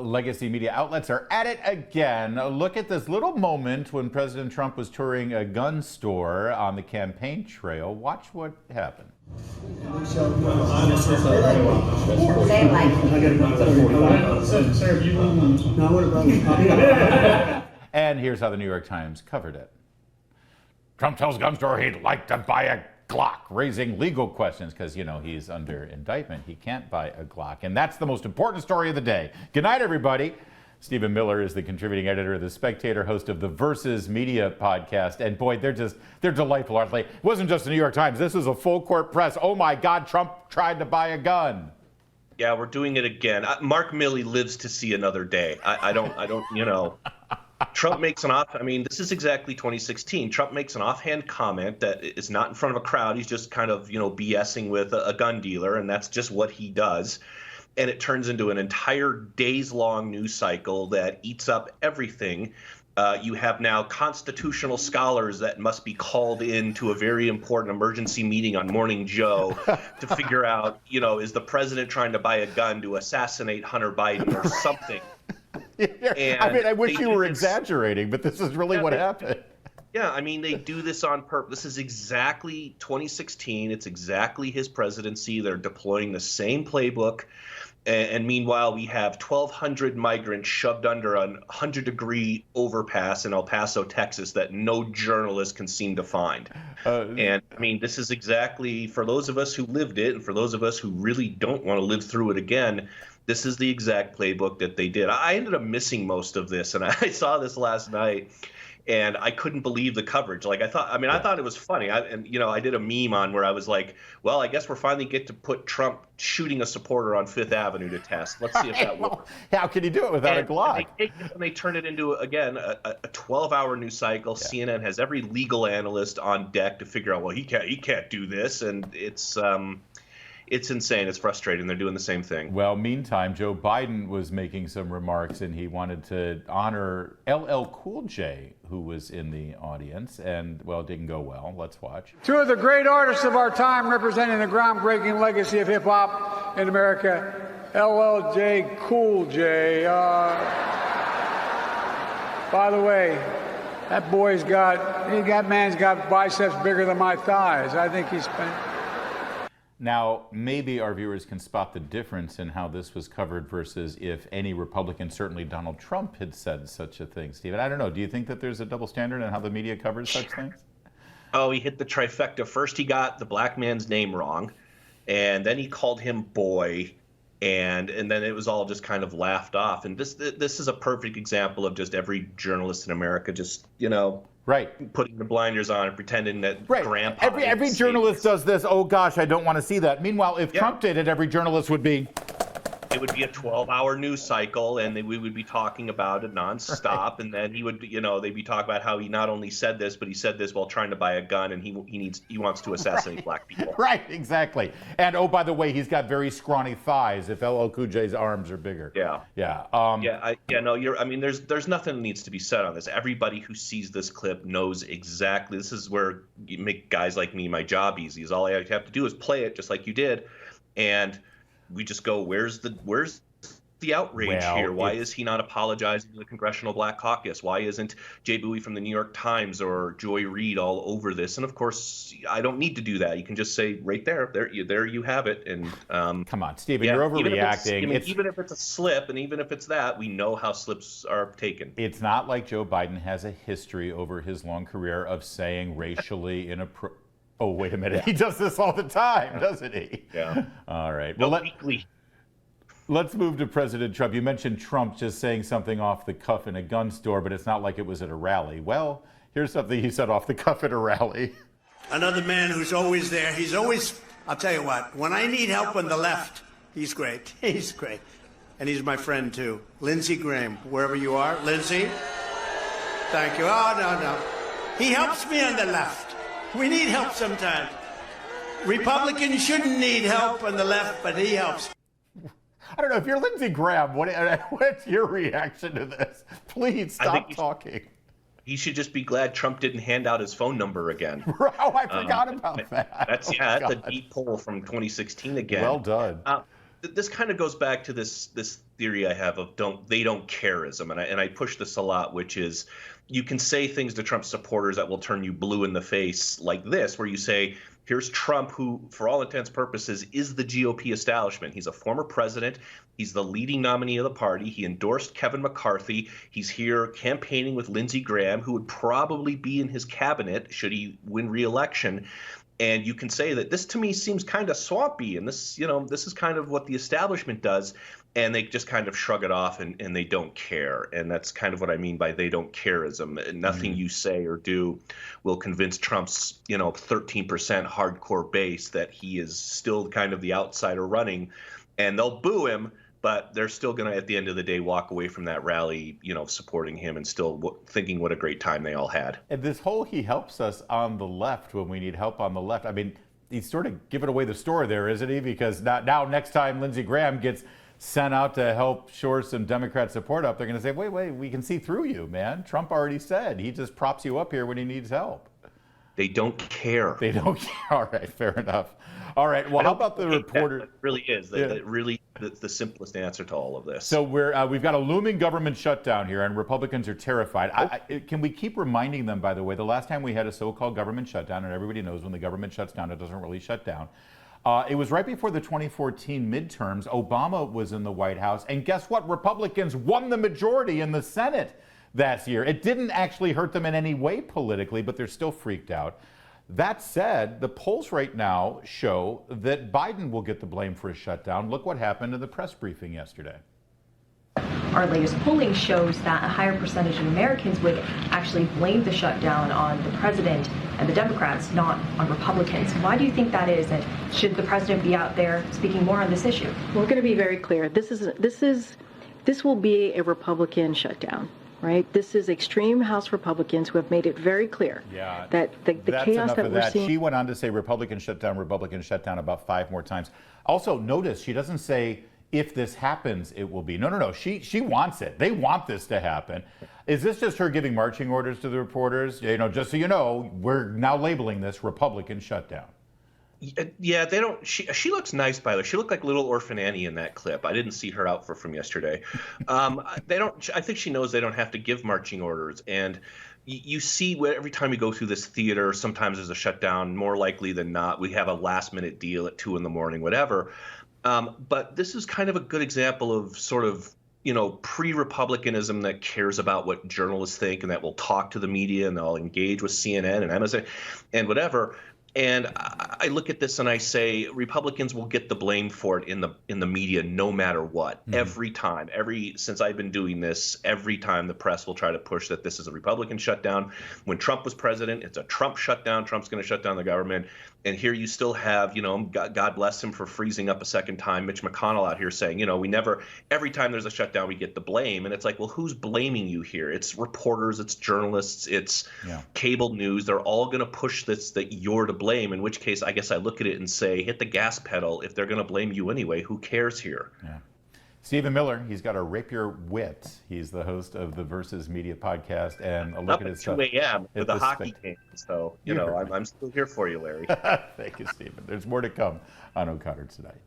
Legacy media outlets are at it again. Look at this little moment when President Trump was touring a gun store on the campaign trail. Watch what happened. And here's how the New York Times covered it. Trump tells gun store he'd like to buy a Glock, raising legal questions because, you know, he's under indictment. He can't buy a Glock. And that's the most important story of the day. Good night, everybody. Stephen Miller is the contributing editor of The Spectator, host of the Versus Media podcast. And boy, they're delightful, aren't they? It wasn't just the New York Times. This was a full court press. Oh my God, Trump tried to buy a gun. Yeah, we're doing it again. Mark Milley lives to see another day. I don't, you know. Trump makes this is exactly 2016. Trump makes an offhand comment that is not in front of a crowd. He's just kind of, you know, BSing with a gun dealer, and that's just what he does. And it turns into an entire days-long news cycle that eats up everything. You have now constitutional scholars that must be called in to a very important emergency meeting on Morning Joe to figure out, you know, is the president trying to buy a gun to assassinate Hunter Biden or something? I mean, I wish you were exaggerating, but this is really what happened. Yeah, I mean, they do this on purpose. This is exactly 2016. It's exactly his presidency. They're deploying the same playbook. And meanwhile, we have 1,200 migrants shoved under a 100-degree overpass in El Paso, Texas, that no journalist can seem to find. And I mean, this is exactly, for those of us who lived it and for those of us who really don't want to live through it again, this is the exact playbook that they did. I ended up missing most of this, and I saw this last night, and I couldn't believe the coverage. Like, I thought it was funny. I did a meme on where I was like, well, I guess we're finally get to put Trump shooting a supporter on Fifth Avenue to test. Let's see if that works. How can he do it without a Glock? And they turn it into, again, a 12-hour news cycle. Yeah. CNN has every legal analyst on deck to figure out, well, he can't do this, and it's insane. It's frustrating. They're doing the same thing. Well, meantime, Joe Biden was making some remarks, and he wanted to honor LL Cool J, who was in the audience, and, well, it didn't go well. Let's watch. Two of the great artists of our time representing the groundbreaking legacy of hip-hop in America, LL Cool J. By the way, that man's got biceps bigger than my thighs. I think he's been... Now, maybe our viewers can spot the difference in how this was covered versus if any Republican, certainly Donald Trump, had said such a thing. Stephen, I don't know. Do you think that there's a double standard in how the media covers such things? Oh, he hit the trifecta. First, he got the black man's name wrong, and then he called him boy, and then it was all just kind of laughed off. And this is a perfect example of just every journalist in America just, you know, right, putting the blinders on and pretending that grandpa. Every journalist does this. Oh gosh, I don't want to see that. Meanwhile, if Trump did it, every journalist would be. It would be a 12-hour news cycle, and we would be talking about it nonstop. Right. And then he would, you know, they'd be talking about how he not only said this, but he said this while trying to buy a gun, and he wants to assassinate black people. Right, exactly. And oh, by the way, he's got very scrawny thighs. If LL Cool J's arms are bigger. Yeah. Yeah. There's nothing that needs to be said on this. Everybody who sees this clip knows exactly. This is where you make guys like me my job easy. Is all I have to do is play it just like you did, and we just go, where's the outrage here? Why is he not apologizing to the Congressional Black Caucus? Why isn't Jay Bowie from the New York Times or Joy Reid all over this? And of course, I don't need to do that. You can just say right there you have it. And come on, Stephen, you're overreacting. Even if it's a slip, and even if it's that, we know how slips are taken. It's not like Joe Biden has a history over his long career of saying racially inappropriate. Oh, wait a minute. He does this all the time, doesn't he? Yeah. All right. Well, let's move to President Trump. You mentioned Trump just saying something off the cuff in a gun store, but it's not like it was at a rally. Well, here's something he said off the cuff at a rally. Another man who's always there. He's always, I'll tell you what, when I need help on the left, he's great. He's great. And he's my friend, too. Lindsey Graham, wherever you are. Lindsey, thank you. Oh, no. He helps me on the left. We need help sometimes. Republicans shouldn't need help on the left, but he helps. I don't know. If you're Lindsey Graham, what's your reaction to this? Please stop talking. He should just be glad Trump didn't hand out his phone number again. Oh, I forgot about that. That's a deep pull from 2016 again. Well done. this kind of goes back to this theory I have of they don't careism, and I push this a lot, which is you can say things to Trump supporters that will turn you blue in the face, like this, where you say, here's Trump, who, for all intents and purposes, is the GOP establishment. He's a former president. He's the leading nominee of the party. He endorsed Kevin McCarthy. He's here campaigning with Lindsey Graham, who would probably be in his cabinet should he win re-election. And you can say that this, to me, seems kind of swampy, and this is kind of what the establishment does, and they just kind of shrug it off and they don't care. And that's kind of what I mean by they don't careism. Nothing you say or do will convince Trump's 13% hardcore base that he is still kind of the outsider running, and they'll boo him, but they're still going to, at the end of the day, walk away from that rally, supporting him and still thinking what a great time they all had. And this whole he helps us on the left when we need help on the left. I mean, he's sort of giving away the store there, isn't he? Because now next time Lindsey Graham gets sent out to help shore some Democrat support up, they're going to say, wait, we can see through you, man. Trump already said he just props you up here when he needs help. They don't care. They don't care. All right, fair enough. All right, well, how about the reporter? That really is. That really the simplest answer to all of this. So we've got a looming government shutdown here, and Republicans are terrified. Can we keep reminding them, by the way, the last time we had a so-called government shutdown, and everybody knows when the government shuts down, it doesn't really shut down. It was right before the 2014 midterms. Obama was in the White House, and guess what? Republicans won the majority in the Senate that year. It didn't actually hurt them in any way politically, but they're still freaked out. That said, the polls right now show that Biden will get the blame for a shutdown. Look what happened in the press briefing yesterday. Our latest polling shows that a higher percentage of Americans would actually blame the shutdown on the president and the Democrats, not on Republicans. Why do you think that is? And should the president be out there speaking more on this issue? We're going to be very clear. This will be a Republican shutdown. Right? This is extreme House Republicans who have made it very clear that the chaos that we're seeing. She went on to say Republican shutdown about 5 more times. Also, notice she doesn't say if this happens, it will be. No. She wants it. They want this to happen. Is this just her giving marching orders to the reporters? Just so you know, we're now labeling this Republican shutdown. Yeah, they don't. She looks nice, by the way. She looked like little orphan Annie in that clip. I didn't see her outfit from yesterday. They don't. I think she knows they don't have to give marching orders. And you see, every time we go through this theater, sometimes there's a shutdown. More likely than not, we have a last-minute deal at 2 a.m, whatever. But this is kind of a good example of sort of pre-Republicanism that cares about what journalists think and that will talk to the media and they'll engage with CNN and MSN and whatever. And I look at this and I say Republicans will get the blame for it in the media no matter what. Every time, since I've been doing this, every time the press will try to push that this is a Republican shutdown. When Trump was president, it's a Trump shutdown. Trump's going to shut down the government. And here you still have, God bless him for freezing up a second time, Mitch McConnell out here saying, every time there's a shutdown, we get the blame. And it's like, well, who's blaming you here? It's reporters, it's journalists, it's cable news. They're all going to push this, that you're to blame, in which case I guess I look at it and say, hit the gas pedal. If they're going to blame you anyway, who cares here? Yeah. Stephen Miller, he's got a rapier wit. He's the host of the Versus Media podcast, and a look at his stuff. Up at 2 a.m. with a hockey game, so I'm still here for you, Larry. Thank you, Stephen. There's more to come on O'Connor tonight.